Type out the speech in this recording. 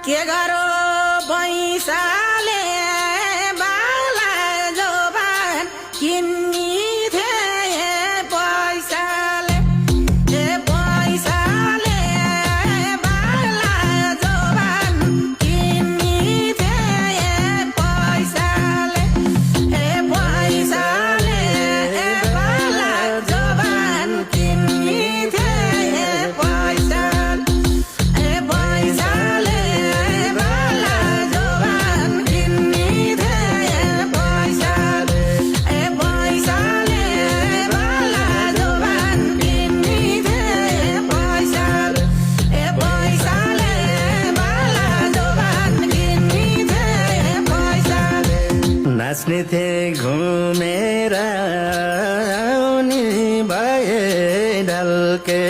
के गरो पैसाले बाला जोबान किन्नी थिए पैसाले पैसाले बाला जोबान किन्नी थिए पैसाले पैसाले बाला जोबान किन्नी थिए पैसाले पैसाले बाला जोबान किन्नी थिए पैसाले पैसाले बाला जोबान किन्नी थिए पैसाले पैसाले बाला जोबान किन्नी थिए पैसाले नाच्ने थिए घुमेर आउने भए ढल्के